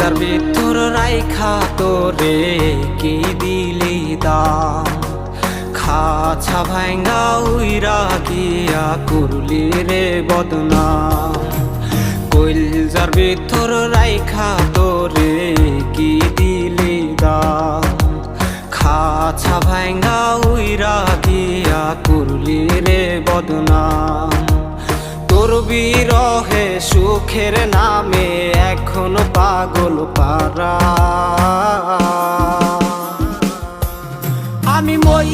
যার ভিতর রাইখা তোরে কি দিলি দাম, খাছা ভাঙ্গা উইরা গিয়া করলি রে বদনাম। কইল যার ভিতর রাইখা তোরে কি দিলি দাম, খাছা ভাঙ্গা উইরা গিয়া করলি রে বদনাম। তোর বিরহে সুখের নামে এখন পাগল পারা, আমি মই